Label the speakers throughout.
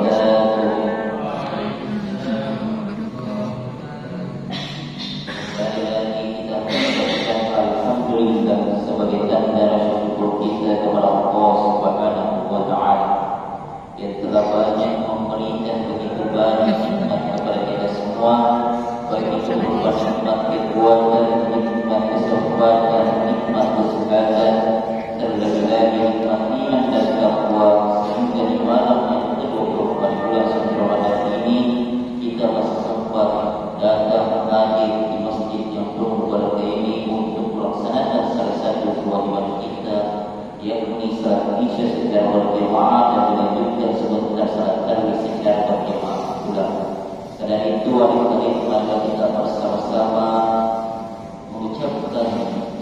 Speaker 1: wabarakatuh. Sekali lagi kita mengucapkan alhamdulillah sebagai tanda rasa syukur kita kepada Allah Subhanahu wa taala yang telah banyak memberikan begitu banyak nikmat kepada kita semua, baik itu berupa nikmat kekuatan, nikmat kesehatan, nikmat kesehatan, terlebih lagi nikmat iman dan takwa, sehingga di malam yang ke-24 bulan suci Ramadan ini kita masih sempat datang hadir di masjid yang penuh berkah ini untuk melaksanakan salah satu kewajiban kita, yakni salat Isya secara berjamaah dan dilanjutkan sebentar salat tarawih secara berjamaah pula. Karena itu adik-adik mari kita bersama-sama mengucapkan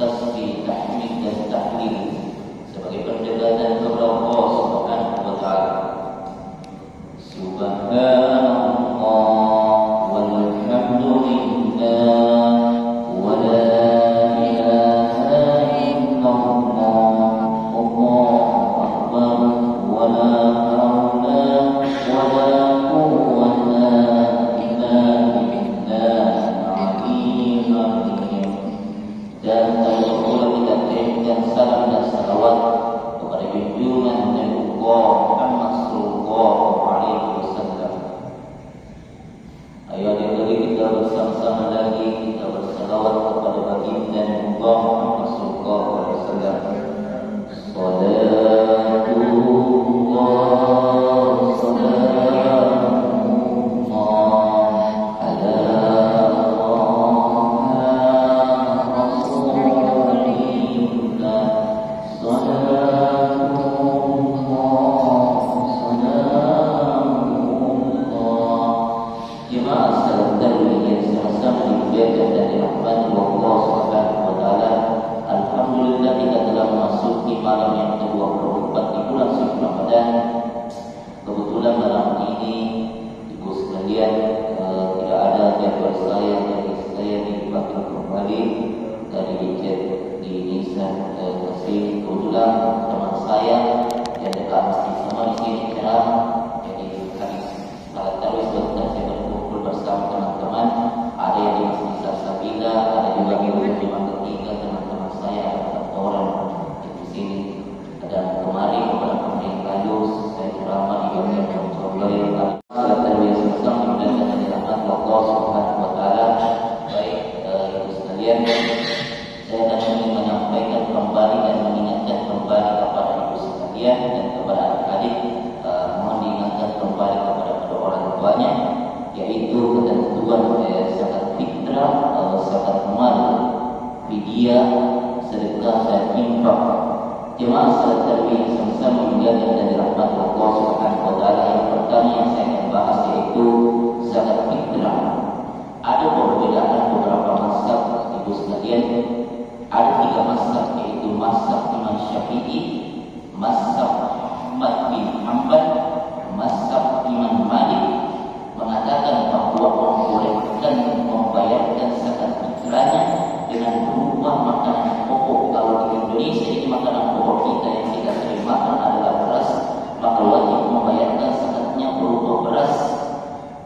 Speaker 1: tasbih, tahmid dan tahlil sebagai pendekatan kepada Allah Subhanahu wa taala. Subhanallah walhamdulillah wa la ilaha illallah, Allahu akbar, wa la haula wa la quwwata illa billahil aliyyil azim. Dan pula kita kirimkan salam dan salawat kepada junjungan Nabi Muhammad sallallahu alaihi wasallam. Ayo adik-adik kita bersama-sama lagi kita bersalawat kepada baginda Nabi Muhammad sallallahu alaihi wasallam. Salatullah salamullah ala malam yang ke-24 di bulan suci Ramadan. Kebetulan malam ini ibu sekalian tidak ada jadwal saya, jadi saya dipanggil kembali dari Jet di Nisan Kasih. Kebetulan teman saya yang dekat masjid sama di sini ceramah, jadi hari salat tarawih sebentar saya berkumpul bersama teman-teman. Ada yang di Masjid Salsabila, ada juga di Rumah Ketiga teman-teman saya, ada 4 orang sini. Dan kemarin beberapa hari yang lalu saya ceramah di Yogyakarta salat tarawih bersama dan dari rahmat Allah Subhanahu wa taala. Baik ibu sekalian, saya akan ingin menyampaikan kembali dan mengingatkan kembali kepada ibu sekalian dan kepada adik-adik, mohon diingatkan kembali kepada kedua orang tuanya, yaitu ketentuan zakat fitrah, zakat mal, fidyah, sedekah dan infak. Jemaah salat tarawih sama-sama menjaga dari rahmat Allah Subhanahu wa taala. Yang pertama yang saya akan bahas yaitu zakat fitrah. Ada perbedaan beberapa mazhab ibu sekalian. Ada 3 mazhab, yaitu mazhab Imam Syafi'i, mazhab Ahmad bin Hanbal, mazhab Imam Malik mengatakan bahwa membolehkan membayarkan zakat fitrahnya dengan berupa makanan pokok. Kalau di Indonesia ini makanan pokok kita yang kita sering makan adalah beras, maka wajib membayarkan zakatnya berupa beras.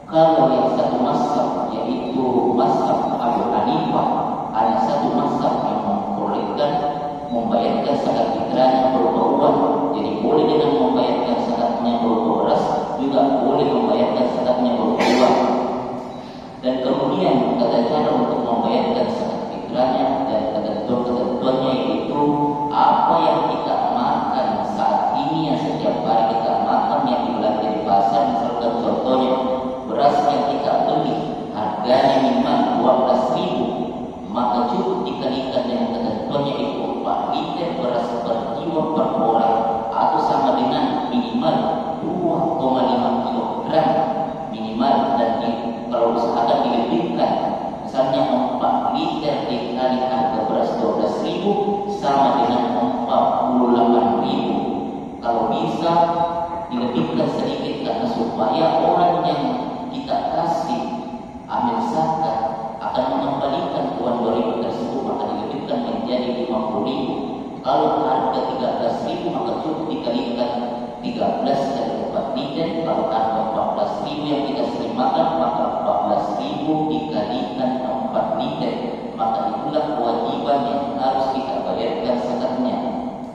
Speaker 1: Kalau yang satu mazhab yaitu mazhab Abu Hanifah, ada satu mazhab yang membolehkan membayarkan zakat fitrahnya berupa uang. Jadi boleh dengan membayarkan zakatnya berupa beras, juga boleh membayarkan zakatnya berupa uang. Dan kemudian tata cara untuk membayarkan zakat fitrahnya dan ketentuan-ketentuannya yaitu apa yang kita makan saat ini, yang setiap hari kita makan, yang dibelanja di pasar. Misalkan contohnya beras yang kita beli harganya minimal 12.000, maka cukup dikalikan dengan ketentuannya itu 4 liter beras per jiwa per orang, atau sama dengan minimal 2,5 kilogram minimal. Dan kalau usahakan dilebihkan, misalnya 4 liter dikali harga beras 12.000 sama dengan 48.000. Kalau bisa dilebihkan sedikit, karena supaya orang yang kita kasih ambil zakat akan mengembalikan uang 2.000 tersebut, maka dilebihkan menjadi 50.000. Kalau harga 13.000 maka cukup dikalikan 13 kali 4 liter. Kalau harga maka 14.000 dikalikan 4 liter, maka itulah kewajiban yang harus kita bayarkan zakatnya.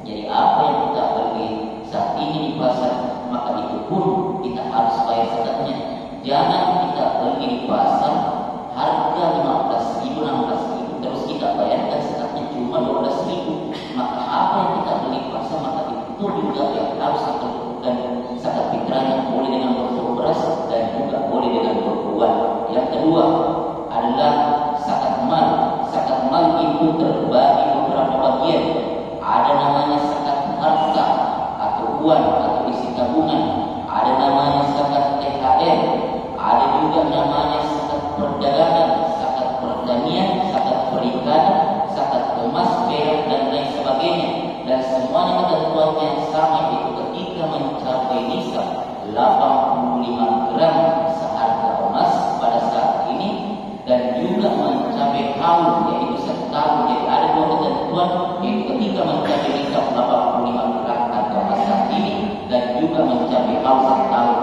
Speaker 1: Jadi apa yang kita beli saat ini di pasar, maka itu pun kita harus bayar zakatnya. Jangan kita beli di pasar harga 15.000, 16.000 terus kita bayarkan zakatnya cuma 12.000. Maka apa yang kita beli di pasar, maka itu juga yang harus kita lakukan zakat fitrahnya, boleh dengan bentuk beras dan juga boleh dengan berbuah. Yang kedua adalah zakat mal. Zakat mal itu terbagi beberapa bagian. Ada namanya zakat harta atau uang atau isi tabungan. Ada namanya zakat THR. Ada juga namanya zakat perdagangan, zakat pertanian, zakat perikanan, zakat emas, perak dan lain sebagainya. Dan semuanya ketentuannya sama, yaitu ketika mencapai nisab 85 gram seharga emas pada saat ini dan juga mencapai haul yaitu 1 tahun. Jadi ada 2 ketentuan, yaitu ketika mencapai nisab 85 gram harga emas saat ini dan juga mencapai haul 1 tahun.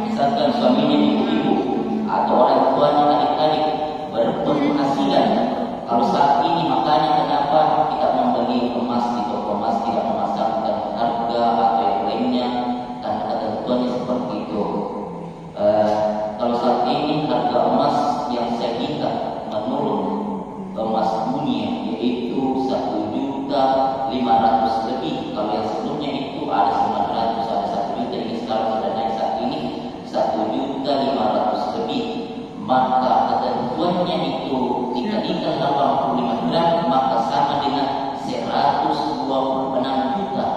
Speaker 1: Misalkan suaminya ibu-ibu atau orang tuanya adik-adik berpenghasilan, kalau saat ini makanya kenapa kita membeli emas di toko emas tidak memasangkan harga atau yang lainnya, karena ketentuannya seperti itu. Kalau saat ini harga emas yang saya lihat menurun, emas dunia yaitu 1.500.000 lebih. Kalau yang sebelumnya itu ada 900, ada 1 juta, ini sekarang sudah naik saat ini 1.500.000 lebih. Maka ketentuannya itu dikalikan 85 gram maka sama dengan 126 juta.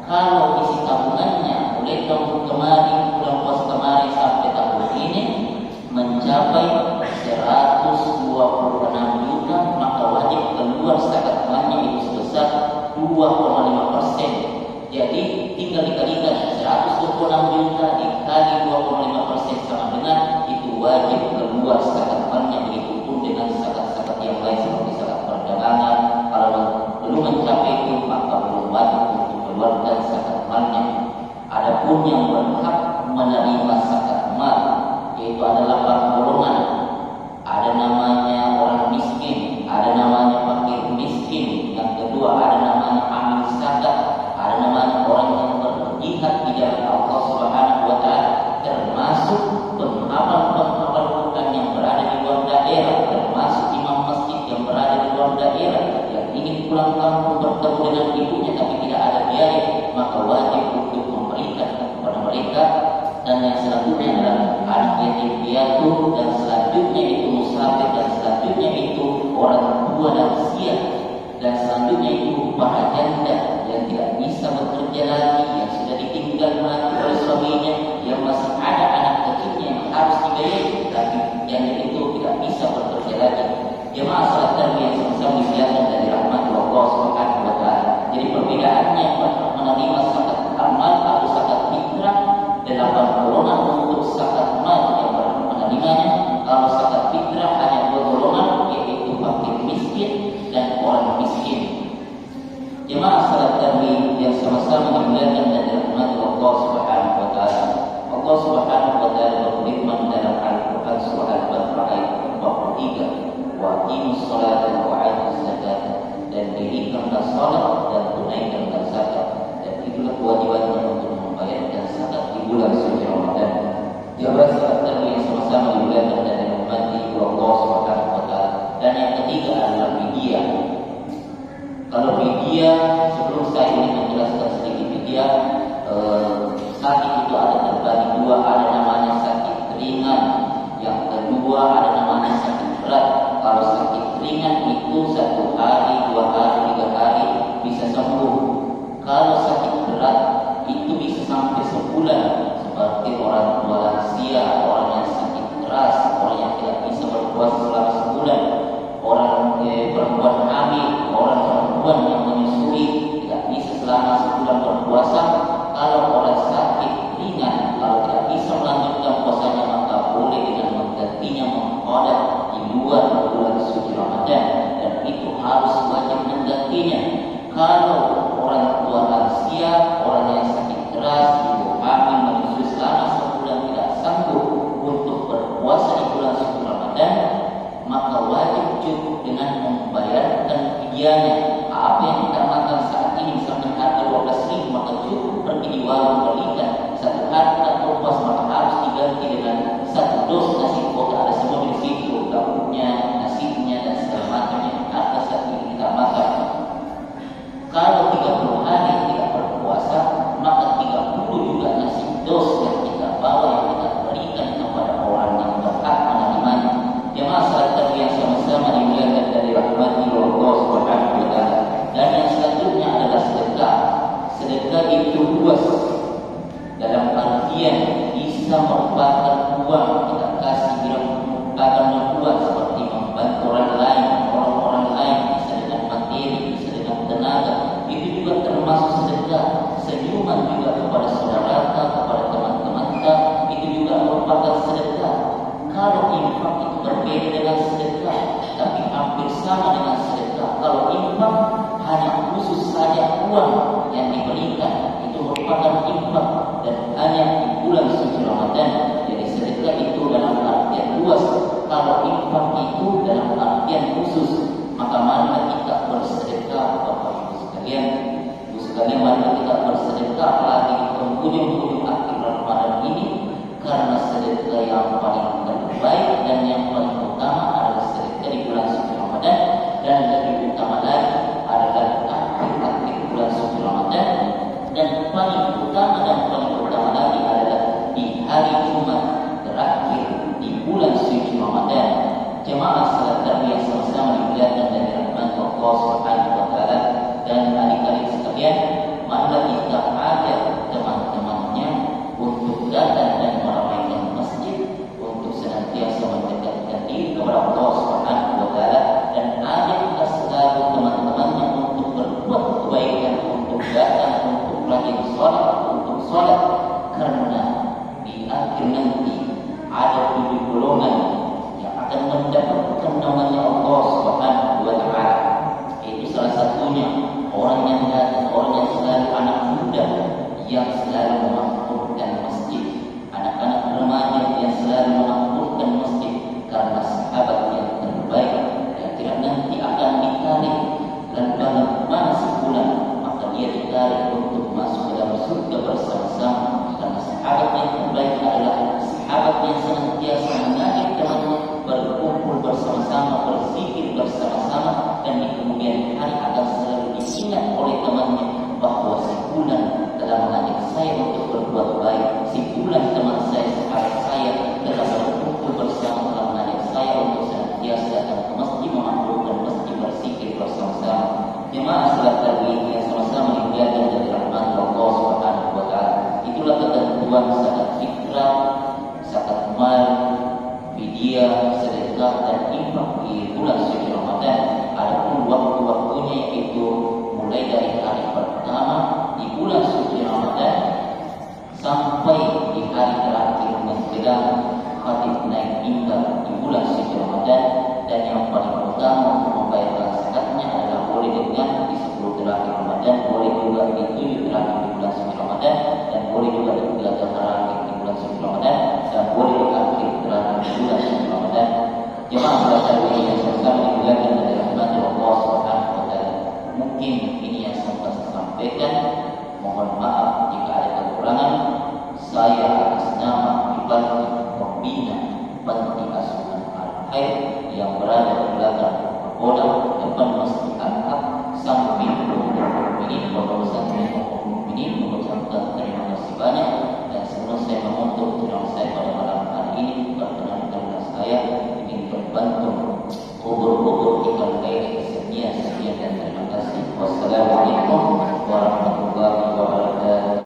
Speaker 1: Kalau isi tabungannya mulai tahun kemarin, bulan puasa kemarin sampai tahun ini mencapai 126 juta, maka wajib keluar zakat malnya itu sebesar 2,5%. Jadi tinggal dikalikan 126 juta dikali 2,5% sama dengan itu wajib keluar zakat malnya. Begitupun dengan zakat-zakat yang lain seperti zakat perdagangan. Kalau belum mencapai itu maka belum wajib untuk keluarkan zakat malnya. Adapun yang berhak menerima zakat mal yaitu adalah 4 golongan. Ada namanya orang miskin, ada namanya fakir miskin. Yang kedua ada namanya amil zakat, ada namanya orang yang berjihad di jalan Allah Subhanahu wa taala, termasuk penghafal Quran yang berada di luar daerah, termasuk imam masjid yang berada di luar daerah yang ingin pulang kampung bertemu dengan ibunya tapi tidak ada biaya, maka wajib untuk memberikan kepada mereka. Dan yang selanjutnya adalah anak yatim piatu, dan selanjutnya itu musafir, dan selanjutnya itu orang tua lansia, dan selanjutnya itu para janda yang tidak bisa bekerja lagi, yang sudah ditinggal mati oleh suaminya, yang masih ada anak kecilnya yang harus dibiayai, tapi janda itu tidak bisa bekerja lagi. Jemaah salat tarawih yang sama-sama dimuliakan dari rahmat Allah Subhanahu wa taala. Jadi perbedaannya menerima zakat amal atau zakat fitrah, 8 golongan untuk zakat mal yang berhak menerimanya. Kalau zakat fitrah hanya 2 golongan, yaitu fakir miskin dan orang miskin. Jemaah salat tarawih yang sama-sama dimuliakan dan dirahmati Allah Subhanahu wa taala. Allah Subhanahu wa taala berfirman dalam Al-Qur'an surah Al-Baqarah ayat 43, "Wa aqimus sholata wa atuz zakat." Dan dirikanlah salat dan tunaikanlah zakat. Dan itulah kewajibannya untuk membayarkan zakat di bulan suci Ramadan. Jemaah salat tarawih yang sama-sama dimuliakan dan dirahmati Allah Subhanahu wa taala. Dan yang ketiga adalah fidyah. Kalau fidyah, sebelum saya ini menjelaskan sedikit fidyah, sakit itu ada terbagi 2, ada namanya sakit ringan, yang kedua ada namanya sakit berat. Kalau sakit ringan itu 1 hari, 2 hari, 3 hari bisa sembuh. Kalau sakit berat itu bisa sampai sebulan, seperti orang tua lansia, orang yang sakit keras, orang yang tidak bisa berpuasa selama sebulan, orang perempuan hamil, orang perempuan yang menyusui tidak bisa selama sebulan berpuasa. Kalau orang sakit ringan, kalau tidak bisa melanjutkan puasanya, maka boleh dengan menggantinya mengqadha di luar bulan suci Ramadan, dan itu harus wajib menggantinya. Kalau orang tua lansia, orang yang sakit keras, ibu hamil menyusui selama sebulan tidak sanggup untuk berpuasa sekalian, bisa merupakan uang kita kasih bila merupakan uang seperti membantu orang lain, orang-orang lain, bisa dengan materi, bisa dengan tenaga, itu juga termasuk sedekah. Senyuman juga kepada saudara, kepada teman-teman kita, itu juga merupakan sedekah. Kalau infak itu berbeda dengan sedekah, tapi hampir sama dengan sedekah. Kalau infak hanya khusus saja uang yang diberikan, itu merupakan infak dan hanya di bulan suci Ramadan. Jadi sedekah itu dalam artian luas. Kalau infak itu dalam artian khusus, maka marilah kita bersedekah, Bapak Ibu sekalian. Ibu sekalian, marilah kita bersedekah lagi di penghujung-hujung akhir Ramadan ini, karena sedekah yang paling terbaik dan yang paling utama adalah sedekah di bulan suci Ramadan, dan lebih utama lagi adalah akhir-akhir bulan suci Ramadan, dan paling utama dan paling utama lagi adalah di hari Jumat terakhir di bulan suci Ramadan. Jemaah salat tarawih yang sama-sama dimuliakan dari rahmat Allah Subhanahu wa taala, dan adik-adik sekalian, marilah kita ajak teman-temannya untuk datang dan meramaikan masjid, untuk senantiasa mendekatkan diri kepada Allah Subhanahu wa taala, dan ajak kita selalu teman-temannya untuk berbuat kebaikan, untuk datang, untuk rajin sholat, karena di akhir nanti ada 7 golongan yang akan mendapatkan namanya Allah Subhanahu wa taala. Itu salah satunya orang yang datang, orang yang selalu anak muda yang selalu memakmurkan masjid, anak-anak remaja yang selalu memakmurkan masjid, karena sahabat yang terbaik yang kira nanti akan ditarik dan dalam mana sebulan, maka dia ditarik untuk masuk ke dalam surga bersama-sama. Karena sahabat yang terbaik adalah sahabat yang senantiasa mengajak temannya berkumpul bersama-sama, berzikir bersama-sama, dan di kemudian hari akan selalu diingat oleh temannya bahwa si bulan telah mengajak saya untuk berbuat baik, si bulan teman saya, sahabat saya telah berkumpul bersama, telah mengajak saya untuk senantiasa datang ke masjid, memakmurkan masjid, berzikir bersama-sama. Jemaah salat tarawih yang sama-sama dimuliakan dari rahmat Allah Subhanahu wa taala. Itulah ketentuan zakat fitrah, zakat mal, fidyah, sedekah dan infak di bulan suci Ramadan. Adapun waktu-waktunya yaitu mulai dari hari pertama di bulan suci Ramadan sampai di hari terakhir menjelang khatib naik mimbar di bulan suci Ramadan. Dan yang paling utama untuk membayarkan zakatnya adalah boleh dengan di 10 terakhir Ramadan, boleh juga di 7 terakhir di bulan suci Ramadan, dan boleh juga di 3 terakhir di bulan suci Ramadan, dan boleh di akhir terakhir di bulan suci Ramadan. Jemaah salat tarawih yang sama-sama dimuliakan dari rahmat Allah Subhanahu wa taala. Mungkin ini yang sempat saya sampaikan. Mohon maaf jika ada kekurangan. Saya atas nama pribadi pembina Panti Asuhan Al-Khair yang berada di belakang pagoda depan Masjid Al-Haq samping Pondok Pesantren Mukminin mengucapkan terima kasih banyak. Dan sebelum saya menutup ceramah saya pada malam hari ini, perkenankanlah saya ingin berbantu kubur-kubur ikan baik sekian dan terima kasih. Wassalamualaikum